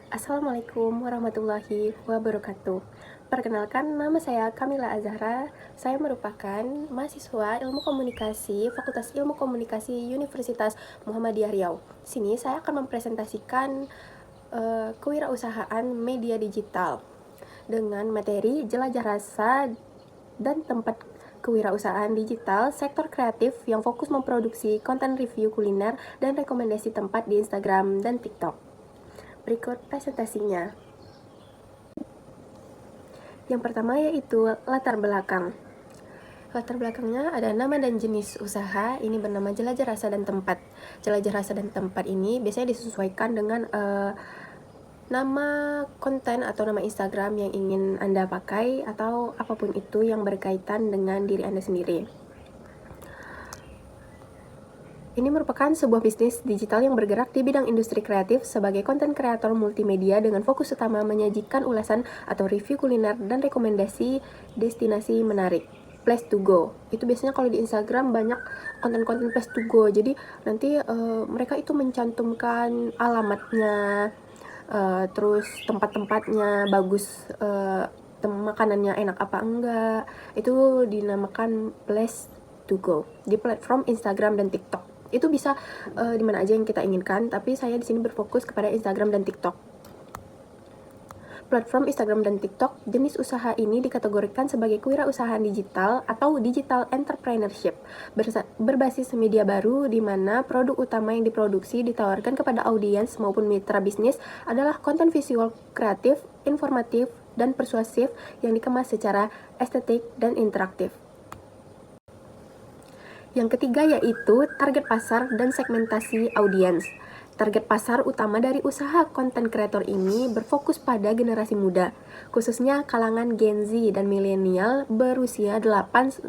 Assalamualaikum warahmatullahi wabarakatuh. Perkenalkan, nama saya Kamila Azahra. Saya merupakan mahasiswa Ilmu Komunikasi Fakultas Ilmu Komunikasi Universitas Muhammadiyah Riau. Sini saya akan mempresentasikan kewirausahaan media digital dengan materi jelajah rasa dan tempat kewirausahaan digital sektor kreatif yang fokus memproduksi konten review kuliner dan rekomendasi tempat di Instagram dan TikTok. Berikut presentasinya. Yang pertama yaitu latar belakang. Latar belakangnya ada nama dan jenis usaha, ini bernama Jelajah Rasa dan Tempat. Jelajah Rasa dan Tempat ini biasanya disesuaikan dengan nama konten atau nama Instagram yang ingin Anda pakai atau apapun itu yang berkaitan dengan diri Anda sendiri. Ini merupakan sebuah bisnis digital yang bergerak di bidang industri kreatif sebagai konten kreator multimedia dengan fokus utama menyajikan ulasan atau review kuliner dan rekomendasi destinasi menarik. Place to go. Itu biasanya kalau di Instagram banyak konten-konten place to go. Jadi nanti mereka itu mencantumkan alamatnya, terus tempat-tempatnya bagus, makanannya enak apa enggak. Itu dinamakan place to go di platform Instagram dan TikTok. Itu bisa di mana aja yang kita inginkan, tapi saya di sini berfokus kepada Instagram dan TikTok. Platform Instagram dan TikTok, jenis usaha ini dikategorikan sebagai kewirausahaan digital atau digital entrepreneurship, berbasis media baru di mana produk utama yang diproduksi ditawarkan kepada audiens maupun mitra bisnis adalah konten visual kreatif, informatif, dan persuasif yang dikemas secara estetik dan interaktif. Yang ketiga yaitu target pasar dan segmentasi audiens. Target pasar utama dari usaha konten kreator ini berfokus pada generasi muda, khususnya kalangan Gen Z dan milenial berusia 18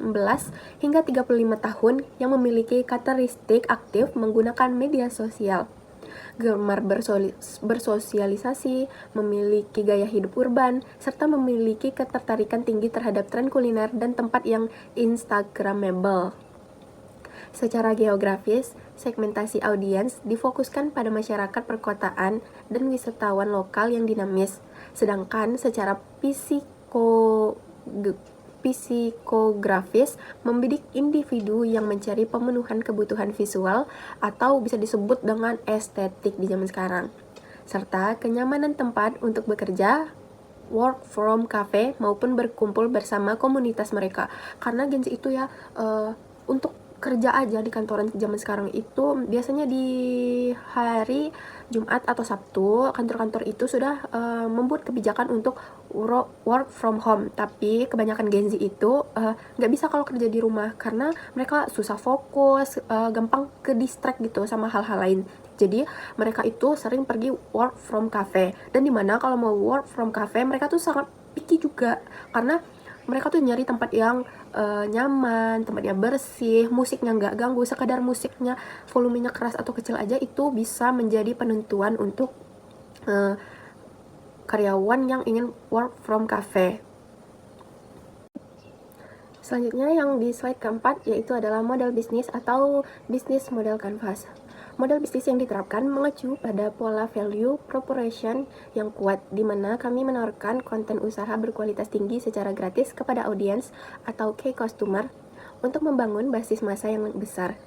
hingga 35 tahun yang memiliki karakteristik aktif menggunakan media sosial, gemar bersosialisasi, memiliki gaya hidup urban, serta memiliki ketertarikan tinggi terhadap tren kuliner dan tempat yang instagramable. Secara geografis, segmentasi audiens difokuskan pada masyarakat perkotaan dan wisatawan lokal yang dinamis, sedangkan secara psikografis membidik individu yang mencari pemenuhan kebutuhan visual atau bisa disebut dengan estetik di zaman sekarang, serta kenyamanan tempat untuk bekerja, work from cafe maupun berkumpul bersama komunitas mereka. Karena Gen Z itu ya untuk kerja aja di kantoran zaman sekarang itu biasanya di hari Jumat atau Sabtu kantor-kantor itu sudah membuat kebijakan untuk work from home, tapi kebanyakan Gen Z itu nggak bisa kalau kerja di rumah karena mereka susah fokus, gampang ke distract gitu sama hal-hal lain. Jadi mereka itu sering pergi work from cafe, dan dimana kalau mau work from cafe mereka tuh sangat picky juga karena mereka tuh nyari tempat yang nyaman, tempatnya bersih, musiknya nggak ganggu. Sekadar musiknya volumenya keras atau kecil aja itu bisa menjadi penentuan untuk karyawan yang ingin work from cafe. Selanjutnya yang di slide keempat yaitu adalah model bisnis atau bisnis model canvas. Model bisnis yang diterapkan mengacu pada pola value proposition yang kuat, di mana kami menawarkan konten usaha berkualitas tinggi secara gratis kepada audiens atau key customer untuk membangun basis massa yang besar,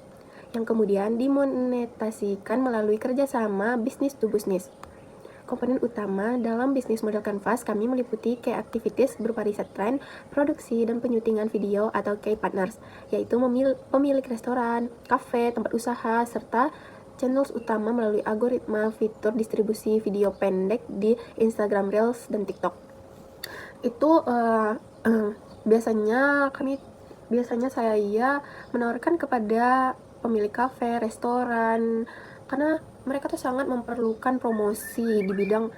yang kemudian dimonetasikan melalui kerjasama bisnis to bisnis. Komponen utama dalam bisnis model canvas kami meliputi key activities berupa riset tren, produksi, dan penyutingan video atau key partners, yaitu pemilik restoran, kafe, tempat usaha, serta channels utama melalui algoritma fitur distribusi video pendek di Instagram Reels dan TikTok. Itu biasanya saya menawarkan kepada pemilik kafe, restoran, karena mereka tuh sangat memerlukan promosi di bidang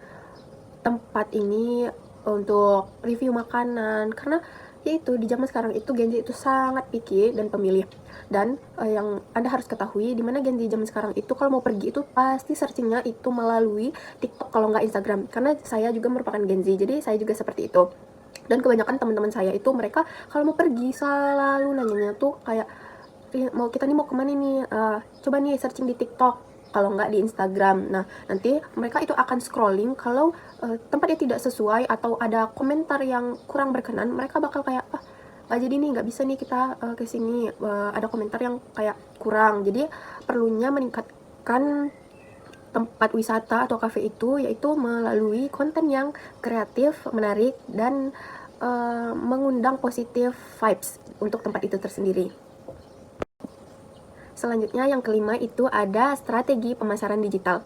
tempat ini untuk review makanan, karena yaitu di zaman sekarang itu Gen Z itu sangat picky dan pemilih. Dan yang Anda harus ketahui, di mana Gen Z zaman sekarang itu kalau mau pergi itu pasti searchingnya itu melalui TikTok kalau nggak Instagram. Karena saya juga merupakan Gen Z, jadi saya juga seperti itu. Dan kebanyakan teman-teman saya itu mereka kalau mau pergi selalu nanyanya tuh kayak, kita nih mau kemana nih, coba nih searching di TikTok. kalau nggak di Instagram. Nah, nanti mereka itu akan scrolling, kalau tempatnya tidak sesuai atau ada komentar yang kurang berkenan, mereka bakal kayak, nggak jadi nih, nggak bisa nih kita ke sini, ada komentar yang kayak kurang. Jadi perlunya meningkatkan tempat wisata atau kafe itu, yaitu melalui konten yang kreatif, menarik, dan mengundang positif vibes untuk tempat itu tersendiri. Selanjutnya yang kelima itu ada strategi pemasaran digital.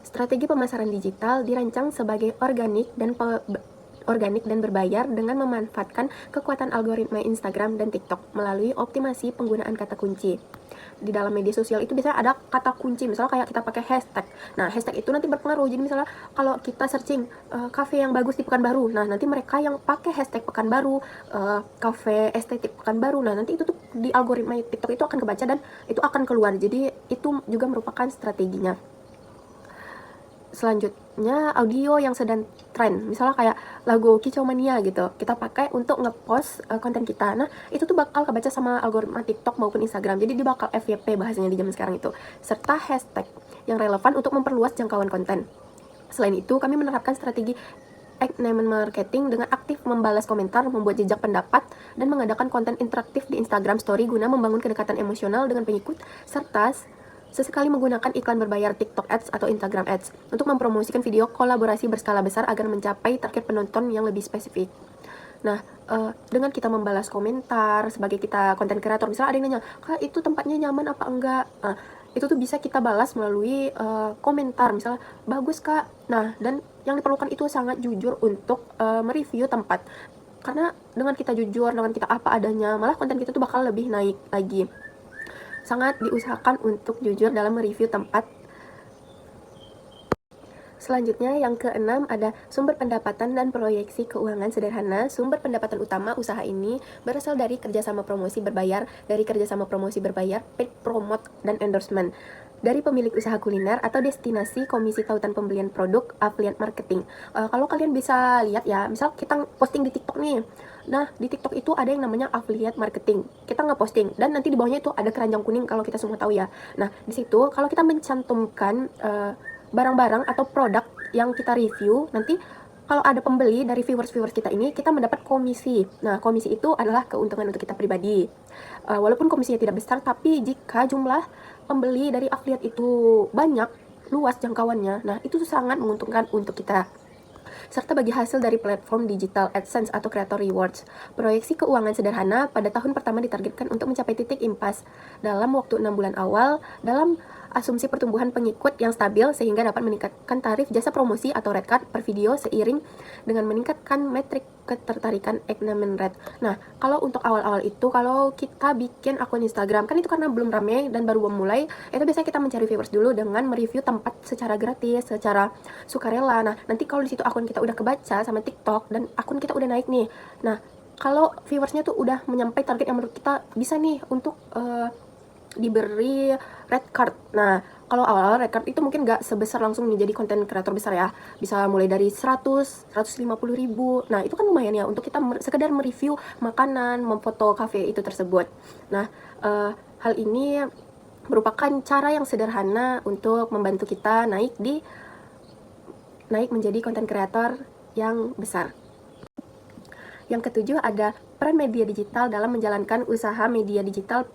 Strategi pemasaran digital dirancang sebagai organik dan berbayar dengan memanfaatkan kekuatan algoritma Instagram dan TikTok melalui optimasi penggunaan kata kunci. Di dalam media sosial itu biasanya ada kata kunci, misalnya kayak kita pakai hashtag. Nah, hashtag itu nanti berpengaruh. Jadi misalnya kalau kita searching kafe yang bagus di Pekanbaru, nah nanti mereka yang pakai hashtag Pekanbaru, kafe estetik Pekanbaru, nah nanti itu tuh di algoritma TikTok itu akan kebaca dan itu akan keluar. Jadi itu juga merupakan strateginya. Selanjutnya audio yang sedang tren, misalnya kayak lagu Kicau Mania gitu, kita pakai untuk ngepost konten kita. Nah, itu tuh bakal kebaca sama algoritma TikTok maupun Instagram. Jadi dia bakal FYP bahasanya di zaman sekarang itu, serta hashtag yang relevan untuk memperluas jangkauan konten. Selain itu, kami menerapkan strategi engagement marketing dengan aktif membalas komentar, membuat jejak pendapat, dan mengadakan konten interaktif di Instagram Story guna membangun kedekatan emosional dengan pengikut, serta sesekali menggunakan iklan berbayar TikTok Ads atau Instagram Ads untuk mempromosikan video kolaborasi berskala besar agar mencapai target penonton yang lebih spesifik. Nah, dengan kita membalas komentar sebagai kita konten kreator, misalnya ada yang nanya, Kak, itu tempatnya nyaman apa enggak? Nah, itu tuh bisa kita balas melalui komentar, misalnya, bagus Kak. Nah, dan yang diperlukan itu sangat jujur untuk mereview tempat. Karena dengan kita jujur, dengan kita apa adanya, malah konten kita tuh bakal lebih naik lagi. Sangat diusahakan untuk jujur dalam mereview tempat. Selanjutnya yang keenam ada sumber pendapatan dan proyeksi keuangan sederhana. Sumber pendapatan utama usaha ini berasal dari kerjasama promosi berbayar, paid promote, dan endorsement dari pemilik usaha kuliner atau destinasi komisi tautan pembelian produk, affiliate marketing. Kalau kalian bisa lihat ya, misal kita posting di TikTok nih. Nah, di TikTok itu ada yang namanya affiliate marketing. Kita nge-posting dan nanti di bawahnya itu ada keranjang kuning kalau kita semua tahu ya. Nah, di situ kalau kita mencantumkan barang-barang atau produk yang kita review, nanti kalau ada pembeli dari viewers kita ini, kita mendapat komisi. Nah, komisi itu adalah keuntungan untuk kita pribadi. Walaupun komisinya tidak besar, tapi jika jumlah pembeli dari affiliate itu banyak, luas jangkauannya, nah itu sangat menguntungkan untuk kita. Serta bagi hasil dari platform digital AdSense atau Creator Rewards. Proyeksi keuangan sederhana pada tahun pertama ditargetkan untuk mencapai titik impas dalam waktu 6 bulan awal, dalam asumsi pertumbuhan pengikut yang stabil sehingga dapat meningkatkan tarif jasa promosi atau red card per video seiring dengan meningkatkan metrik ketertarikan engagement rate. Nah, kalau untuk awal-awal itu, kalau kita bikin akun Instagram, kan itu karena belum rame dan baru memulai, itu biasanya kita mencari viewers dulu dengan mereview tempat secara gratis, secara sukarela. Nah, nanti kalau di situ akun kita udah kebaca sama TikTok dan akun kita udah naik nih. Nah, kalau viewersnya tuh udah menyampai target yang menurut kita bisa nih untuk diberi red card. Nah, kalau awal-awal red card itu mungkin gak sebesar langsung nih jadi konten kreator besar ya. Bisa mulai dari 100, 150 ribu. Nah, itu kan lumayan ya untuk kita sekedar mereview makanan, memfoto cafe itu tersebut. Nah, hal ini merupakan cara yang sederhana untuk membantu kita naik menjadi konten kreator yang besar. Yang ketujuh ada peran media digital dalam menjalankan usaha. Media digital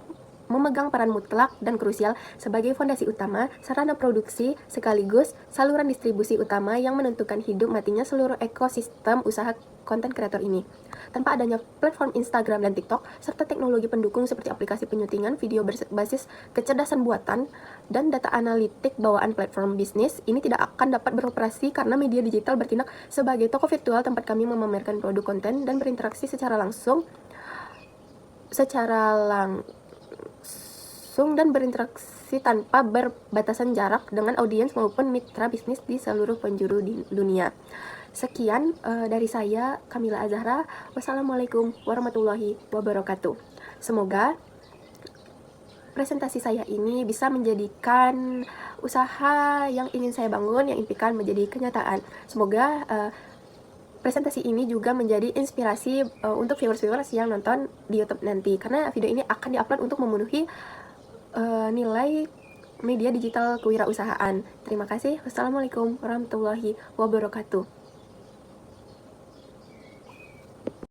memegang peran mutlak dan krusial sebagai fondasi utama, sarana produksi, sekaligus saluran distribusi utama yang menentukan hidup matinya seluruh ekosistem usaha konten kreator ini. Tanpa adanya platform Instagram dan TikTok, serta teknologi pendukung seperti aplikasi penyutingan video berbasis kecerdasan buatan dan data analitik bawaan platform bisnis, ini tidak akan dapat beroperasi karena media digital bertindak sebagai toko virtual tempat kami memamerkan produk konten dan berinteraksi secara langsung dan berinteraksi tanpa berbatasan jarak dengan audiens maupun mitra bisnis di seluruh penjuru dunia. Sekian dari saya, Kamila Azahra. Wassalamualaikum warahmatullahi wabarakatuh. Semoga presentasi saya ini bisa menjadikan usaha yang ingin saya bangun, yang impikan menjadi kenyataan. Semoga presentasi ini juga menjadi inspirasi untuk viewers yang nonton di YouTube nanti, karena video ini akan diupload untuk memenuhi nilai media digital kewirausahaan. Terima kasih. Wassalamualaikum warahmatullahi wabarakatuh.